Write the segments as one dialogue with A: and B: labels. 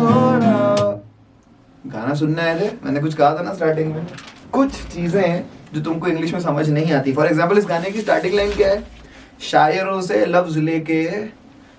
A: थोड़ा। गाना सुनने आए थे, मैंने कुछ कहा था ना स्टार्टिंग में, कुछ चीजें हैं जो तुमको इंग्लिश में समझ नहीं आती। फॉर एग्जाम्पल इस गाने की स्टार्टिंग लाइन क्या है? शायरों से लफ्ज लेके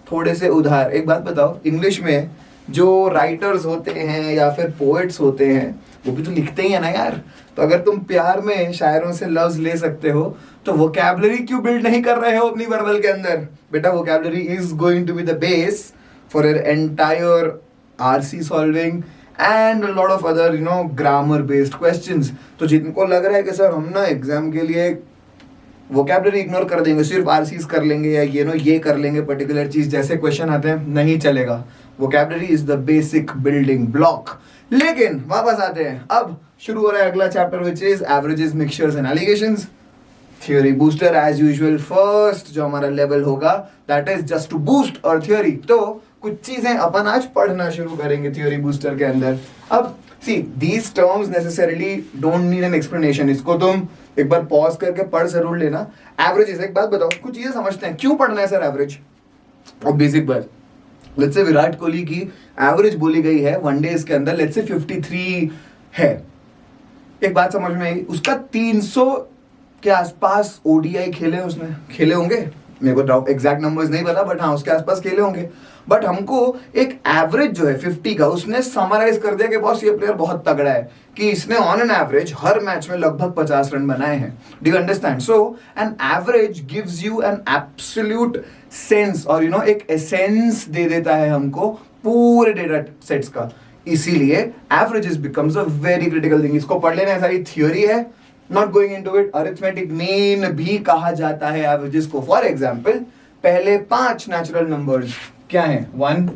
A: थोड़े से उधार। एक बात बताओ, इंग्लिश में जो राइटर्स होते हैं या फिर पोएट्स होते हैं वो भी तो लिखते ही है ना यार। तो अगर तुम प्यार में शायरों से लफ्ज ले सकते हो तो वोकैबुलरी क्यों बिल्ड नहीं कर रहे हो अपनी वर्बल के अंदर? बेटा vocabulary is going to be the base for your entire RC solving and lot of other grammar based questions. तो जिनको लग रहा है कि सर हम ना एग्जाम के लिए वोकैबुलरी इग्नोर कर देंगे, सिर्फ आरसीज कर लेंगे या ये कर लेंगे पर्टिकुलर चीज, जैसे क्वेश्चन आते हैं, नहीं चलेगा। Vocabulary is the basic building block. लेकिन वापस आते हैं, अब शुरू हो रहा है अगला chapter which is averages, mixtures and alligations. Theory booster as usual. First जो हमारा लेवल होगा that is just to boost our theory. तो कुछ चीजें अपन आज पढ़ना शुरू करेंगे थ्योरी बूस्टर के अंदर। अब see these terms necessarily don't need an explanation, इसको तुम एक बार पॉज करके पढ़ जरूर लेना। एवरेजेस, एक बात बताओ, कुछ चीजें समझते हैं क्यों पढ़ना है सर एवरेज? और बेसिक बात, लेट्स से विराट कोहली की एवरेज बोली गई है वनडेज के अंदर, लेट्स से 53 है। एक बात समझ में आई, उसका 300 के आसपास ओडीआई खेले उसने, खेले होंगे, मेरे को एग्जैक्ट नंबर्स नहीं पता बट हाँ उसके आसपास खेले होंगे। बट हमको एक एवरेज जो है 50 का, उसने समराइज कर दिया कि बॉस ये प्लेयर बहुत तगड़ा है, कि इसने on an average her match में लगभग 50 रन बनाए हैं। Do you understand? So an average gives you an absolute sense और एक एसेंस दे देता है हमको पूरे डेटा सेट्स का। इसीलिए averages becomes a very critical thing. इसको पढ़ लेना, सारी थ्योरी है, not going into it. Arithmetic mean भी कहा जाता है एवरेजेस को। फॉर एग्जांपल पहले 5 नेचुरल नंबर्स क्या है? 1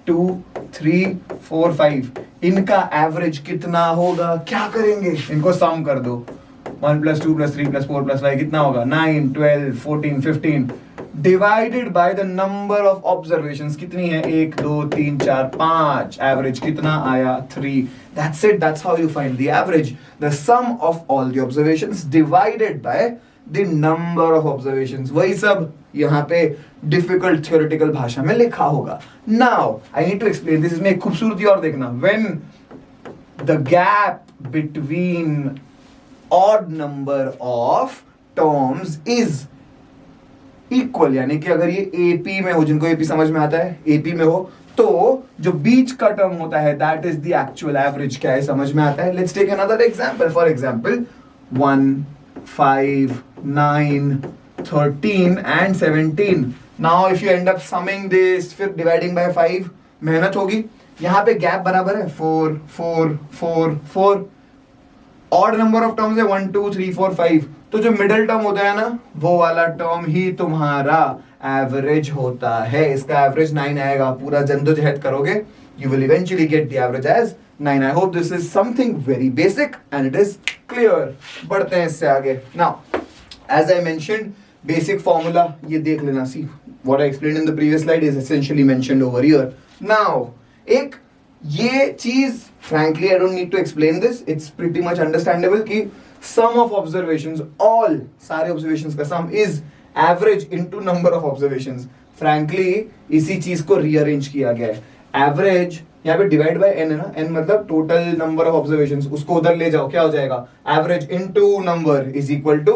A: 2 3 4 5, इनका एवरेज कितना होगा? क्या करेंगे? इनको सम कर दो। 1 + 2 + 3 + 4 + 5 कितना होगा? 9 12 14 15 divided by the number of observations. कितनी है? 1 2 3 4 5। एवरेज कितना आया? 3। That's it. That's how you find the average. The sum of all the observations divided by the number of observations. वही सब यहाँ पे difficult theoretical भाषा में लिखा होगा। Now I need to explain this. इसमें एक खूबसूरती और देखना। When the gap between odd number of terms is equal, यानी कि अगर ये AP में हो, जिनको AP समझ में आता है, AP में हो, तो जो बीच का टर्म होता है that is the actual average. क्या है? समझ में आता है? Let's take another example. For example 1 5 9 13 and 17। Now if you end up summing this, फिर डिवाइडिंग बाय 5, मेहनत होगी। यहां पे गैप बराबर है 4 4 4 4। ऑड नंबर ऑफ टर्म्स है 1 2 3 4 5। तो जो मिडिल टर्म होता है ना, वो वाला टर्म ही तुम्हारा एवरेज होता है। इसका एवरेज 9 आएगा। पूरा जद्दोजहद करोगे, you will eventually get the average as 9. I hope this is something very basic and it is clear. बढ़ते हैं इससे आगे। Now, as I mentioned, basic formula ये देख लेना। See, what I explained in the previous slide is essentially mentioned over here. Now, एक ये चीज frankly I don't need to explain this. It's pretty much understandable कि sum of observations, all सारे observations का sum is average into number of observations. Frankly इसी चीज को rearrange किया गया है। एवरेज यहाँ पे डिवाइड बाय n है ना, n मतलब टोटल नंबर ऑफ ऑब्जर्वेशंस, उसको उधर ले जाओ, क्या हो जाएगा? Average into number is equal to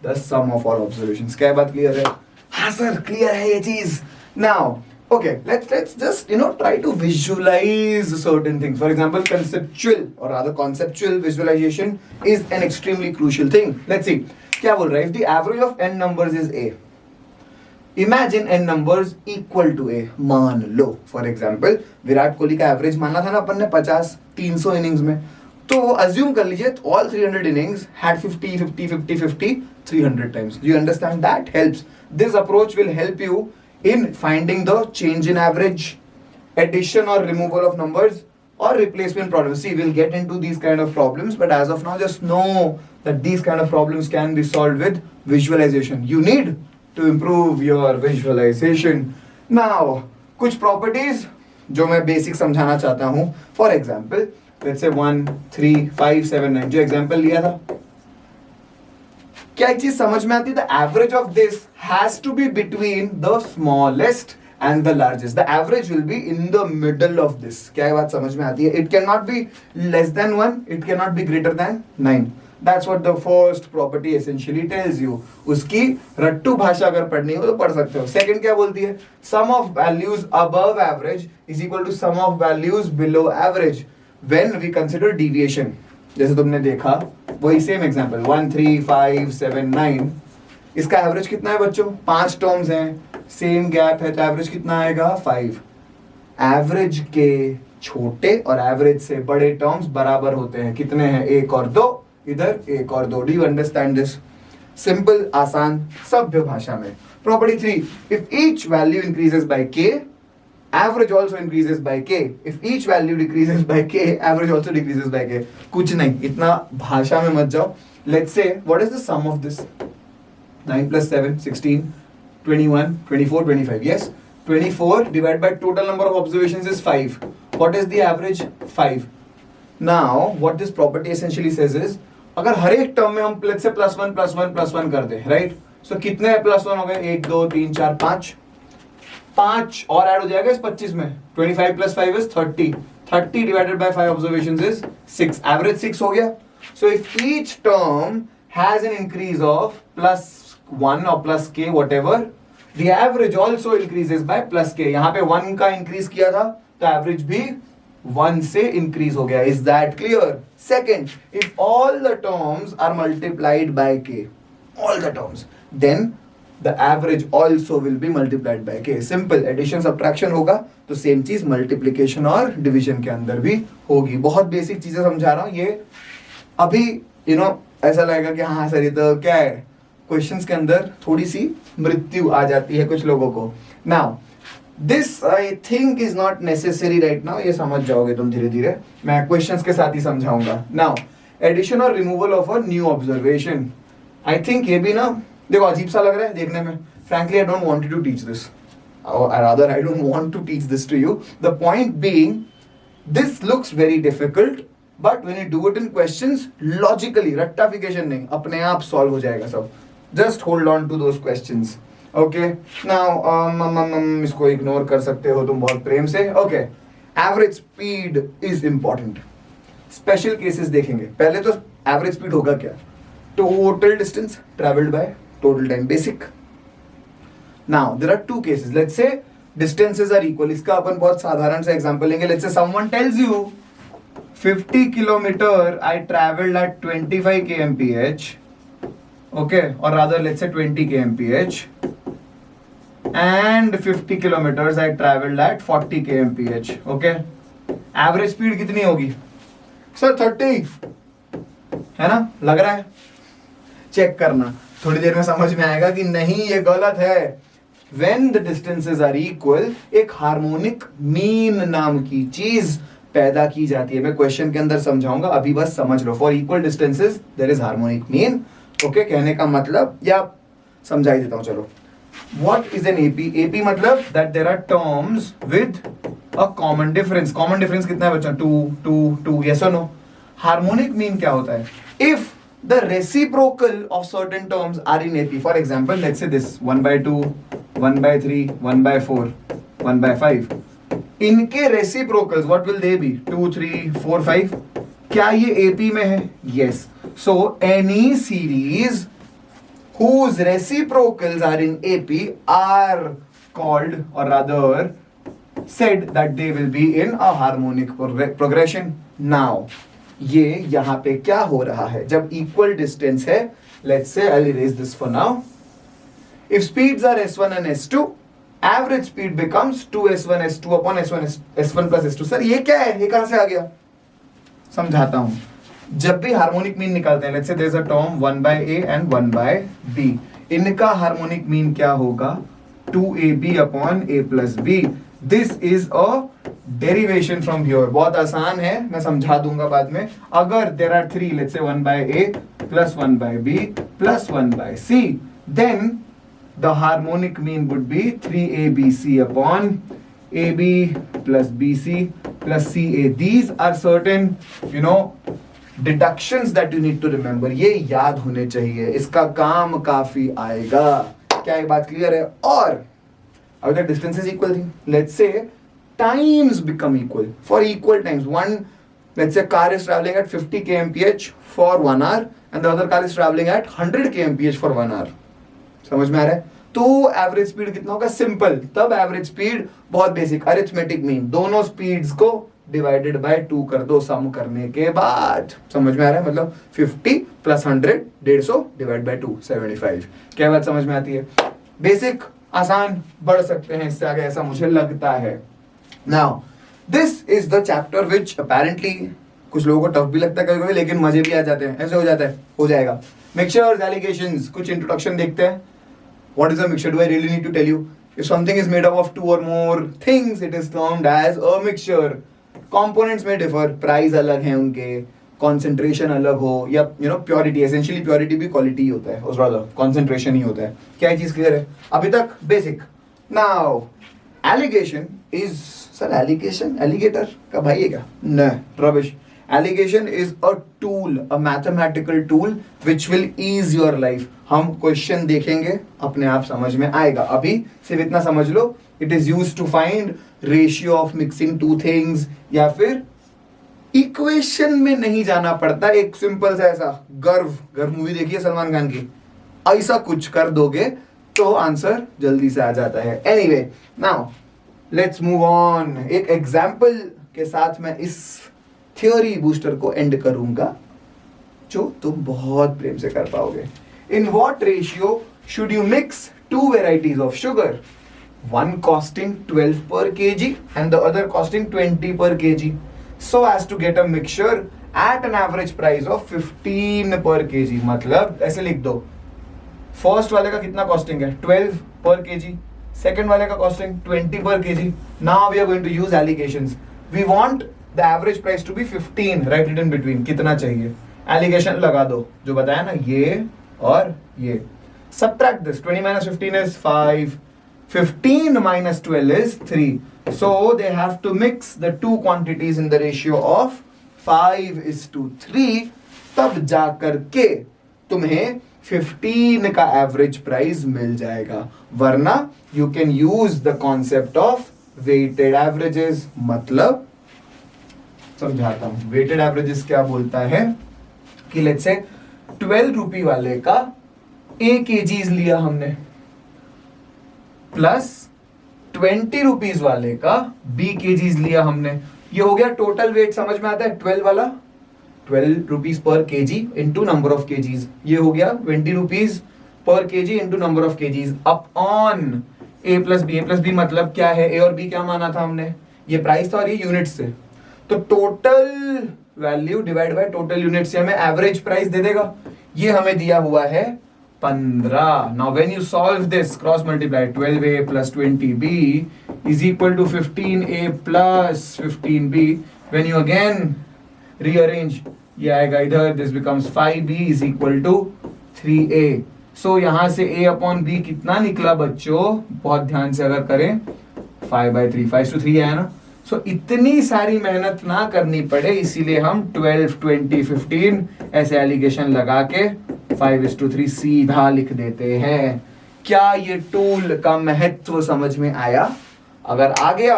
A: the sum of all observations. क्या बात क्लियर है? हाँ सर क्लियर है ये चीज। Now okay, let's just try to visualize certain things. For example, conceptual or rather conceptual visualization is an extremely crucial thing. Let's see, क्या बोल रहा है? If the average of n numbers is a, imagine n numbers equal to a. मान लो for example Virat Kohli का average माना था ना अपन ने 50 300 इनिंग्स में, तो assume कर लीजिए all 300 innings had 50 50 50 50 300 times. Do you understand? That helps. This approach will help you in finding the change in average, addition or removal of numbers, or replacement problems. See, we'll get into these kind of problems, but as of now just know that these kind of problems can be solved with visualization. You need to improve your visualization. Now कुछ properties जो मैं basic समझाना चाहता हूँ. For example, let's say 1 3 5 7 9 जो example लिया था, क्या एक चीज समझ में आती है? The average of this has to be between the smallest and the largest. The average will be in the middle of this. क्या ये बात समझ में आती है? It cannot be less than 1, it cannot be greater than 9. That's what the first property essentially tells you. उसकी रट्टू भाषा अगर पढ़नी हो तो पढ़ सकते हो. Second क्या बोलती है? Sum of values above average is equal to sum of values below average when we consider deviation. जैसे तुमने देखा वही सेम एग्जाम्पल 1, 3, 5, 7, 9. इसका एवरेज कितना है बच्चों? 5 टर्म्स हैं, सेम गैप है, तो एवरेज कितना आएगा? 5. एवरेज के छोटे और एवरेज से बड़े टर्म्स बराबर होते हैं. कितने हैं? 1 और 2. इधर 1 और 2. Do you understand this? Simple, आसान, सभ्य भाषा में. Property 3, if each value increases by k, average also increases by k. If each value decreases by k, average also decreases by k. कुछ नहीं, इतना भाषा में मत जाओ. Let's say, what is the sum of this? 9 plus 7, 16, 21, 24, 25. Yes, 24 divided by total number of observations is 5. What is the average? 5. Now, what this property essentially says is, अगर हर एक term में हम let's say plus 1 plus 1 plus 1 कर दें, right? So कितने plus 1 हो गए? 1, 2, 3, 4, 5. 5 और ऐड हो जाएगा इस 25 में. 25 plus 5 is 30. 30 divided by 5 observations is 6. Average 6 हो गया. So if each term has an increase of plus 1 or plus k whatever, the average also increases by plus k. यहाँ पे 1 का increase किया था तो average भी 1 से increase हो गया. Is that clear? Second, if all the terms are multiplied by k, all the terms, then the average also will be multiplied by k. Simple, addition subtraction होगा तो same चीज multiplication और division के अंदर भी होगी. बहुत बेसिक चीजें समझा रहा हूँ. ये अभी ऐसा लगेगा कि हाँ सर ये तो क्या है, क्वेश्चंस के अंदर थोड़ी सी मृत्यु आ जाती है कुछ लोगों को. Now this I think is not necessary right now. ये समझ जाओगे तुम धीरे धीरे, मैं क्वेश्चंस के साथ ही समझाऊंगा. नाउ एडिशन और removal of a new observation, I think ये भी ना देखो अजीब सा लग रहा है देखने में. Frankly, I don't want you to teach this. Or rather, I don't want to teach this to you. The point being, this looks very difficult, but when you do it in questions, logically, rectification नहीं, अपने आप solve हो जाएगा सब. Just hold on to those questions. Okay. Now, इसको ignore कर सकते हो तुम बहुत प्रेम से. Okay. Average speed is important. Special cases देखेंगे. पहले तो average speed होगा क्या? Total distance traveled by total time, basic. Now there are two cases. Let's say distances are equal. इसका अपन बहुत साधारण सा एग्जांपल लेंगे. Let's say someone tells you 50 kilometer I traveled at 25 kmph, okay, or rather let's say 20 kmph, and 50 kilometers I traveled at 40 kmph, okay. Average speed कितनी होगी? Sir 30 है ना? लग रहा है? चेक करना, थोड़ी देर में समझ में आएगा कि नहीं ये गलत है. When the distances are equal, एक हार्मोनिक मीन नाम की चीज पैदा की जाती है. मैं क्वेश्चन के अंदर समझाऊंगा, अभी बस समझ लो. For equal distances there is harmonic mean. Okay, कहने का मतलब या समझा ही देता हूं. चलो, what is an AP? AP मतलब that there are terms with a common difference. Common difference कितना है बच्चा? 2 2 2. यस और नो? हार्मोनिक मीन क्या होता है? If the reciprocal of certain terms are in AP. For example, let's say this 1/2, 1/3, 1/4, 1/5. इनके reciprocals what will they be? 2, 3, 4, 5. क्या ये AP में है? Yes. So any series whose reciprocals are in AP are called, or rather said that they will be in a harmonic progression. Now ये यहां पे क्या हो रहा है जब इक्वल डिस्टेंस है? Let's say I will erase this for now. If speeds are s1 and s2, average speed becomes 2s1 s2 upon s1 plus s2. Sir ये क्या है? ये कहां से आ गया? समझाता हूं. जब भी हार्मोनिक मीन निकालते हैं, let's say there is a term 1/a and 1/b, इनका हार्मोनिक मीन क्या होगा? 2ab upon a plus b. This is a derivation from here. बहुत आसान है, मैं समझा दूंगा बाद में. अगर there are 3, let's say 1/a plus 1/b plus 1/c, then the harmonic mean would be 3abc upon ab plus bc plus ca. These are certain deductions that you need to remember. ये याद होने चाहिए, इसका काम काफी आएगा. क्या ये बात क्लियर है? और अभी तक डिस्टेंसेस इक्वल थी, let's say times become equal for equal times. One, let's say car is traveling at 50 kmph for 1 hour and the other car is traveling at 100 kmph for 1 hour. समझ में आ रहा है? तो एवरेज स्पीड कितना होगा? Simple. तब average speed बहुत basic arithmetic mean, दोनों स्पीड्स को डिवाइडेड बाय 2 कर दो सम करने के बाद. समझ में आ रहा है? मतलब 50 प्लस 100 150 डिवाइड बाय 2 75. क्या बात समझ में आती है? बेसिक, आसान, बढ़ सकते हैं इससे आगे ऐसा मुझे लगता है. Now this is the chapter which apparently कुछ लोगों को टफ भी लगता है कभी कभी, लेकिन मजे भी आ जाते हैं. ऐसे हो जाता है, हो जाएगा. मिक्सचर्स, एलिगेशंस, कुछ इंट्रोडक्शन देखते हैं. What is a mixture? Do I really need to tell you? If something is made up of 2 or more things it is termed as a mixture. Components में डिफर, प्राइस अलग है उनके, concentration अलग हो, या purity, essentially purity भी quality होता है, उस rather कॉन्सेंट्रेशन ही होता है. क्या चीज क्लियर है अभी तक? Basic. Now alligation is, sir alligation alligator का भाई है क्या? न, rubbish. Alligation is a tool, a mathematical tool which will ease your life. हम क्वेश्चन देखेंगे, अपने आप समझ में आएगा. अभी सिर्फ इतना समझ लो, it is used to find ratio of mixing two things, या फिर इक्वेशन में नहीं जाना पड़ता. एक सिंपल सा ऐसा गर्व मूवी देखिए सलमान खान की, ऐसा कुछ कर दोगे तो आंसर जल्दी से आ जाता है. Anyway, now let's move on. एक एग्जाम्पल के साथ मैं इस थ्योरी बूस्टर को एंड करूंगा जो तुम बहुत प्रेम से कर पाओगे. In what ratio should you mix 2 varieties of sugar, one costing 12 per kg and the other costing 20 per kg, so as to get a mixture at an average price of 15 per kg. मतलब ऐसे लिख दो, first वाले का कितना costing है? 12 per kg. Second वाले का costing 20 per kg. Now we are going to use allocations. We want the average price to be 15. Write it in between. कितना चाहिए? Allocation लगा दो, जो बताया ना, ये और ये. Subtract this. 20 minus 15 is 5. 15 minus 12 is 3. So they have to mix the two quantities in the ratio of 5:3. तब जाकर के तुम्हें 15 का एवरेज प्राइस मिल जाएगा. वरना you can use the concept of weighted averages. मतलब समझाता हूं, वेटेड एवरेजेस क्या बोलता है कि लेट्स से 12 रुपी वाले का A kgs लिया हमने, प्लस 20 रुपीज वाले का B kgs लिया हमने. ये हो गया टोटल वेट. समझ में आता है? 12 वाला 12 रुपीज पर KG into number of KGs. ये हो गया 20 रुपीज पर KG into number of KGs upon A plus B मतलब क्या है? A और B क्या माना था हमने? ये प्राइस था और ये यूनिट से. तो total value divide by total unit से हमें एवरेज प्राइस दे देगा. ये हमें दिया हुआ है 15. Now when you solve this, cross multiply, 12a plus 20b is equal to 15a plus 15b. When you again rearrange, ये आएगा इधर, this becomes 5b is equal to 3a. So यहाँ से a upon b कितना निकला बच्चों? बहुत ध्यान से अगर करें, 5/3, 5:3 है ना. So इतनी सारी मेहनत ना करनी पड़े, इसीलिए हम 12, 20, 15 ऐसे एलिगेशन लगा के 5:3 सीधा लिख देते हैं. क्या ये टूल का महत्व समझ में आया? अगर आ गया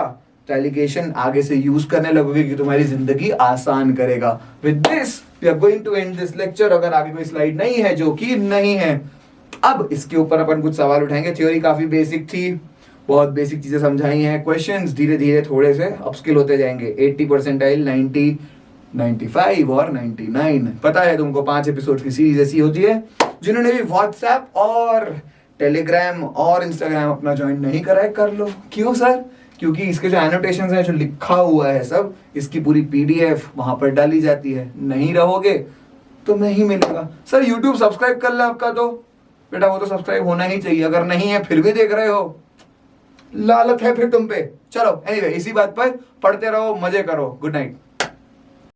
A: तो एलिगेशन आगे से यूज करने लगोगे कि तुम्हारी जिंदगी आसान करेगा. With this we are going to end this lecture. अगर आगे कोई स्लाइड नहीं है, जो कि नहीं है, अब इसके ऊपर अपन कुछ सवाल उठाएंगे. थ्योरी काफी बेसिक थी, बहुत बेसिक चीजें समझाई हैं. क्वेश्चंस धीरे धीरे थोड़े से अपस्किल होते जाएंगे. 80 परसेंटाइल, 90, 95 और 99. पता है तुमको 5 एपिसोड की सीरीज ऐसी होती है. जिन्होंने भी व्हाट्सएप और टेलीग्राम और इंस्टाग्राम अपना ज्वाइन नहीं करा है, कर लो. क्यों सर? क्योंकि इसके जो एनोटेशंस हैं, जो लिखा हुआ है सब, इसकी पूरी पीडीएफ वहां पर डाली जाती है. नहीं रहोगे तो नहीं मिलेगा. सर यूट्यूब सब्सक्राइब कर ले आपका, तो बेटा वो तो सब्सक्राइब होना ही चाहिए. अगर नहीं है फिर भी देख रहे हो, लालच है फिर तुम पे. चलो एनीवे, इसी बात पर पढ़ते रहो, मजे करो. Good night.